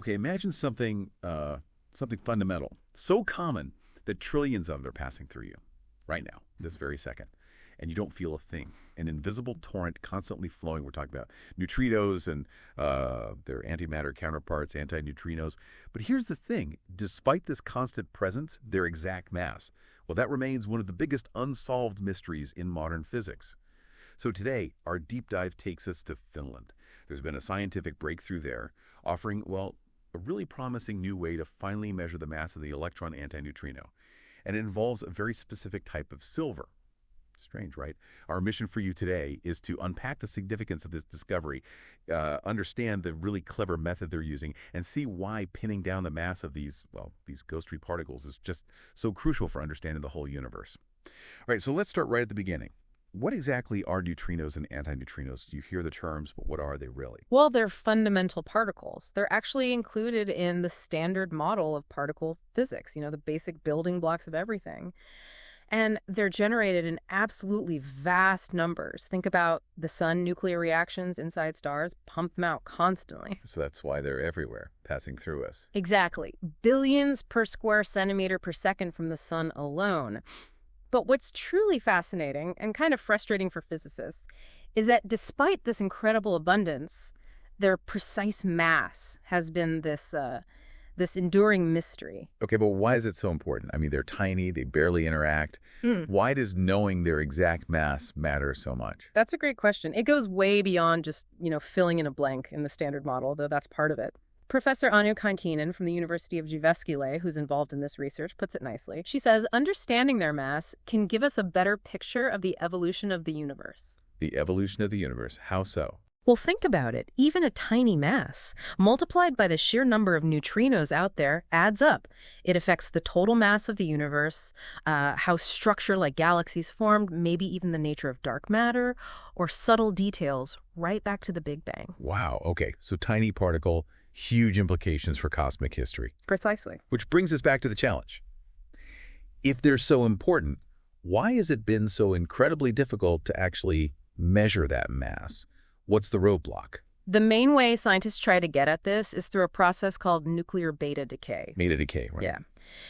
Okay, imagine something fundamental, so common that trillions of them are passing through you right now, this very second, and you don't feel a thing. An invisible torrent constantly flowing. We're talking about neutrinos and their antimatter counterparts, antineutrinos. But here's the thing. Despite this constant presence, their exact mass, well, that remains one of the biggest unsolved mysteries in modern physics. So today, our deep dive takes us to Finland. There's been a scientific breakthrough there, offering, well, a really promising new way to finally measure the mass of the electron antineutrino. And it involves a very specific type of silver. Strange, right? Our mission for you today is to unpack the significance of this discovery, understand the really clever method they're using, and see why pinning down the mass of these ghostly particles is just so crucial for understanding the whole universe. All right, so let's start right at the beginning. What exactly are neutrinos and antineutrinos? You hear the terms, but what are they really? Well, they're fundamental particles. They're actually included in the standard model of particle physics, the basic building blocks of everything. And they're generated in absolutely vast numbers. Think about the sun nuclear reactions inside stars, pump them out constantly. So that's why they're everywhere, passing through us. Exactly. Billions per square centimeter per second from the sun alone. But what's truly fascinating and kind of frustrating for physicists is that despite this incredible abundance, their precise mass has been this enduring mystery. Okay, but why is it so important? I mean, they're tiny, they barely interact. Why does knowing their exact mass matter so much? That's a great question. It goes way beyond just, filling in a blank in the standard model, though that's part of it. Professor Anu Kankinen from the University of Jyväskylä, who's involved in this research, puts it nicely. She says, understanding their mass can give us a better picture of the evolution of the universe. The evolution of the universe, how so? Well, think about it. Even a tiny mass, multiplied by the sheer number of neutrinos out there, adds up. It affects the total mass of the universe, how structure like galaxies formed, maybe even the nature of dark matter, or subtle details right back to the Big Bang. Wow, okay, so tiny particle, huge implications for cosmic history. Precisely. Which brings us back to the challenge. If they're so important, why has it been so incredibly difficult to actually measure that mass? What's the roadblock? The main way scientists try to get at this is through a process called nuclear beta decay. Beta decay, right? Yeah.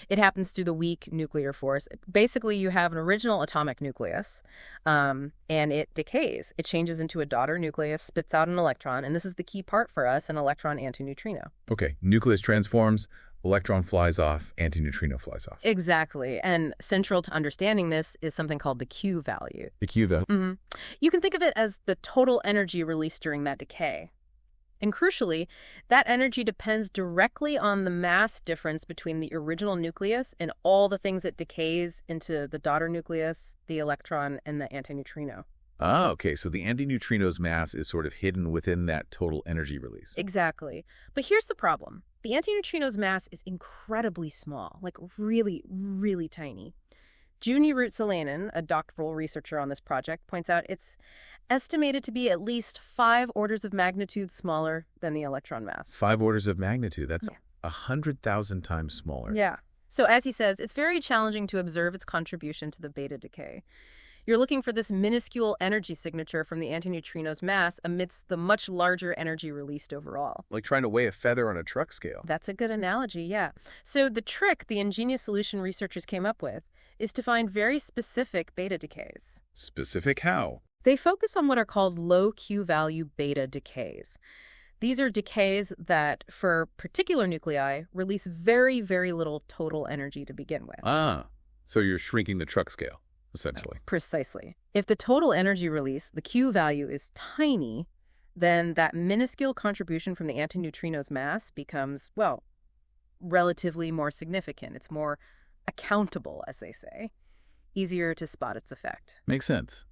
It happens through the weak nuclear force. Basically, you have an original atomic nucleus, and it decays. It changes into a daughter nucleus, spits out an electron, and this is the key part for us, an electron antineutrino. Okay, nucleus transforms, electron flies off, antineutrino flies off. Exactly. And central to understanding this is something called the Q value. The Q value? You can think of it as the total energy released during that decay. And crucially, that energy depends directly on the mass difference between the original nucleus and all the things it decays into the daughter nucleus, the electron, and the antineutrino. Ah, okay. So the antineutrino's mass is sort of hidden within that total energy release. Exactly. But here's the problem. The antineutrino's mass is incredibly small, like really, really tiny. Juni Ruotsalainen, a doctoral researcher on this project, points out it's estimated to be at least 5 orders of magnitude smaller than the electron mass. 5 orders of magnitude. That's 100,000 times smaller. Yeah. So as he says, it's very challenging to observe its contribution to the beta decay. You're looking for this minuscule energy signature from the antineutrino's mass amidst the much larger energy released overall. Like trying to weigh a feather on a truck scale. That's a good analogy, yeah. So the trick the ingenious solution researchers came up with is to find very specific beta decays. Specific how? They focus on what are called low Q-value beta decays. These are decays that, for particular nuclei, release very, very little total energy to begin with. Ah, so you're shrinking the truck scale, essentially. Precisely. If the total energy release, the Q value, is tiny, then that minuscule contribution from the antineutrino's mass becomes, well, relatively more significant. It's more accountable, as they say. Easier to spot its effect. Makes sense.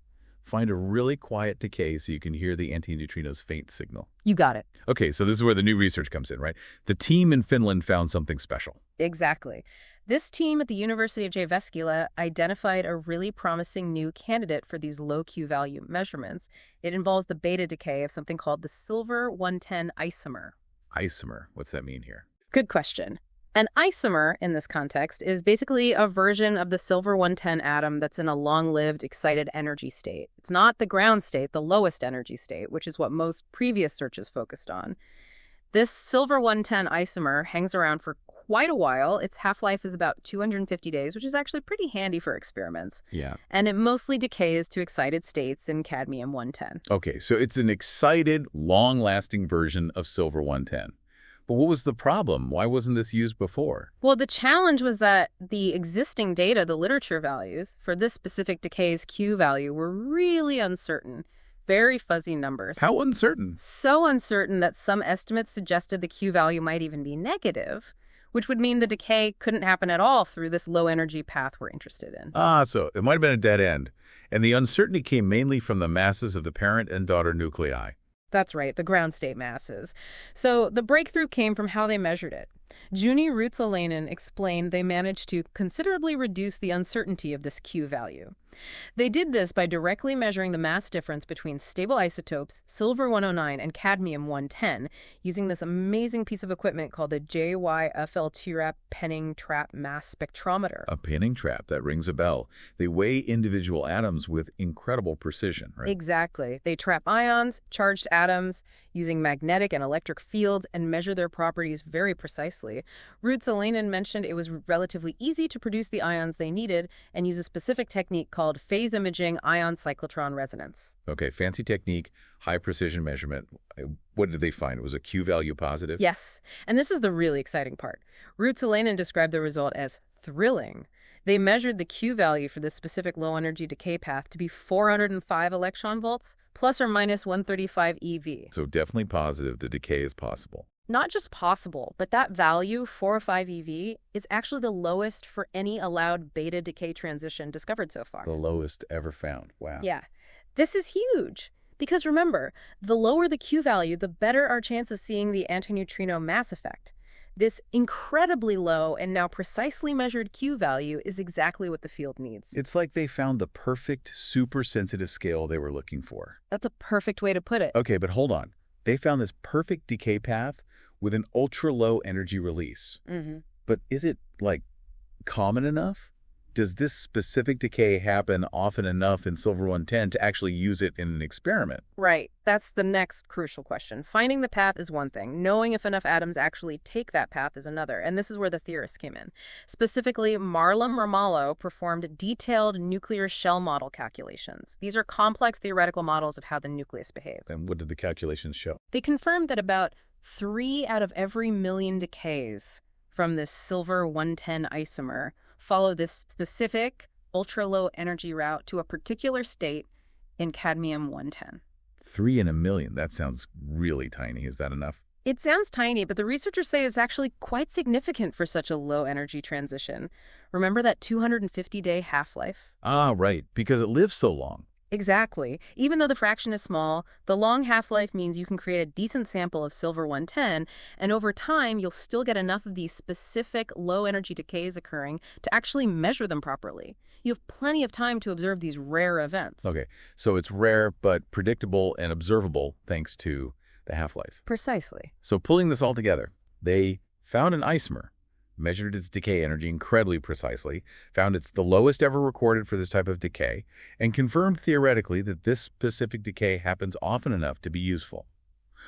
Find a really quiet decay so you can hear the antineutrino's faint signal. You got it. Okay, so this is where the new research comes in, right? The team in Finland found something special. Exactly. This team at the University of Jyväskylä identified a really promising new candidate for these low Q-value measurements. It involves the beta decay of something called the silver 110 isomer. Isomer, what's that mean here? Good question. An isomer, in this context, is basically a version of the silver 110 atom that's in a long-lived, excited energy state. It's not the ground state, the lowest energy state, which is what most previous searches focused on. This silver 110 isomer hangs around for quite a while. Its half-life is about 250 days, which is actually pretty handy for experiments. Yeah. And it mostly decays to excited states in cadmium 110. Okay, so it's an excited, long-lasting version of silver 110. But what was the problem? Why wasn't this used before? Well, the challenge was that the existing data, the literature values, for this specific decay's Q value were really uncertain. Very fuzzy numbers. How uncertain? So uncertain that some estimates suggested the Q value might even be negative, which would mean the decay couldn't happen at all through this low-energy path we're interested in. So it might have been a dead end. And the uncertainty came mainly from the masses of the parent and daughter nuclei. That's right, the ground state masses. So the breakthrough came from how they measured it. Juni Ruotsalainen explained they managed to considerably reduce the uncertainty of this Q value. They did this by directly measuring the mass difference between stable isotopes, silver 109 and cadmium 110, using this amazing piece of equipment called the JYFL-TRAP penning trap mass spectrometer. A penning trap, that rings a bell. They weigh individual atoms with incredible precision, right? Exactly. They trap ions, charged atoms, using magnetic and electric fields, and measure their properties very precisely. Ruotsalainen mentioned it was relatively easy to produce the ions they needed and use a specific technique called phase imaging ion cyclotron resonance. Okay, fancy technique, high precision measurement. What did they find? Was a Q value positive? Yes, and this is the really exciting part. Ruotsalainen described the result as thrilling. They measured the Q value for this specific low-energy decay path to be 405 electron volts, plus or minus 135 eV. So definitely positive the decay is possible. Not just possible, but that value, 405 eV, is actually the lowest for any allowed beta decay transition discovered so far. The lowest ever found. Wow. Yeah. This is huge. Because remember, the lower the Q value, the better our chance of seeing the antineutrino mass effect. This incredibly low and now precisely measured Q value is exactly what the field needs. It's like they found the perfect, super-sensitive scale they were looking for. That's a perfect way to put it. Okay, but hold on. They found this perfect decay path with an ultra-low energy release. But is it, common enough? Does this specific decay happen often enough in silver 110 to actually use it in an experiment? Right. That's the next crucial question. Finding the path is one thing. Knowing if enough atoms actually take that path is another. And this is where the theorists came in. Specifically, Marlon Ramalho performed detailed nuclear shell model calculations. These are complex theoretical models of how the nucleus behaves. And what did the calculations show? They confirmed that about 3 out of every million decays from this silver 110 isomer follow this specific ultra-low energy route to a particular state in cadmium 110. 3 in a million. That sounds really tiny. Is that enough? It sounds tiny, but the researchers say it's actually quite significant for such a low-energy transition. Remember that 250-day half-life? Ah, right, because it lives so long. Exactly. Even though the fraction is small, the long half-life means you can create a decent sample of silver 110, and over time, you'll still get enough of these specific low-energy decays occurring to actually measure them properly. You have plenty of time to observe these rare events. Okay, so it's rare but predictable and observable thanks to the half-life. Precisely. So pulling this all together, they found an isomer, measured its decay energy incredibly precisely, found it's the lowest ever recorded for this type of decay, and confirmed theoretically that this specific decay happens often enough to be useful.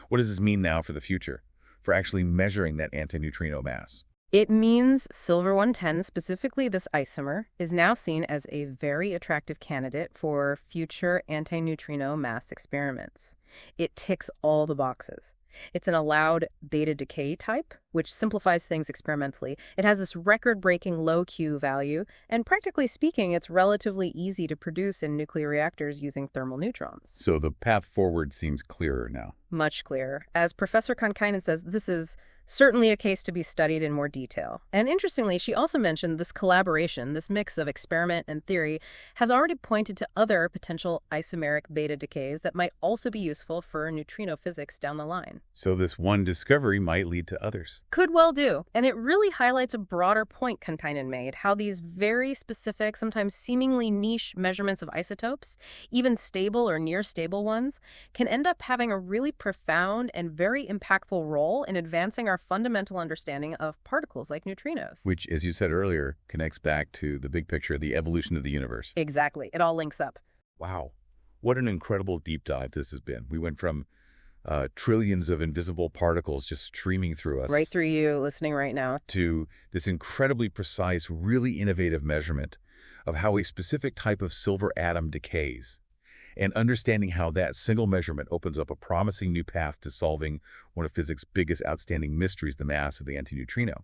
What does this mean now for the future, for actually measuring that antineutrino mass? It means silver 110, specifically this isomer, is now seen as a very attractive candidate for future antineutrino mass experiments. It ticks all the boxes. It's an allowed beta decay type, which simplifies things experimentally. It has this record-breaking low Q value, and practically speaking, it's relatively easy to produce in nuclear reactors using thermal neutrons. So the path forward seems clearer now. Much clearer. As Professor Kankainen says, this is certainly a case to be studied in more detail. And interestingly, she also mentioned this collaboration, this mix of experiment and theory, has already pointed to other potential isomeric beta decays that might also be useful for neutrino physics down the line. So this one discovery might lead to others. Could well do. And it really highlights a broader point Kankainen made, how these very specific, sometimes seemingly niche measurements of isotopes, even stable or near stable ones, can end up having a really profound and very impactful role in advancing our fundamental understanding of particles like neutrinos. Which, as you said earlier, connects back to the big picture of the evolution of the universe. Exactly. It all links up. Wow. What an incredible deep dive this has been. We went from trillions of invisible particles just streaming through us, Right through you, listening right now. to this incredibly precise, really innovative measurement of how a specific type of silver atom decays, and understanding how that single measurement opens up a promising new path to solving one of physics' biggest outstanding mysteries, the mass of the antineutrino.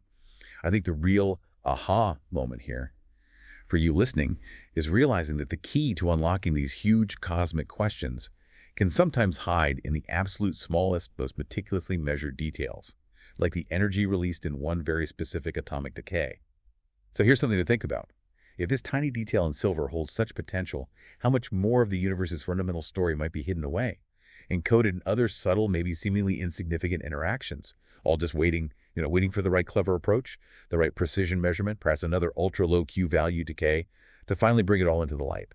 I think the real aha moment here for you listening is realizing that the key to unlocking these huge cosmic questions can sometimes hide in the absolute smallest, most meticulously measured details, like the energy released in one very specific atomic decay. So here's something to think about. If this tiny detail in silver holds such potential, how much more of the universe's fundamental story might be hidden away, encoded in other subtle, maybe seemingly insignificant interactions, all just waiting for the right clever approach, the right precision measurement, perhaps another ultra-low Q value decay, to finally bring it all into the light.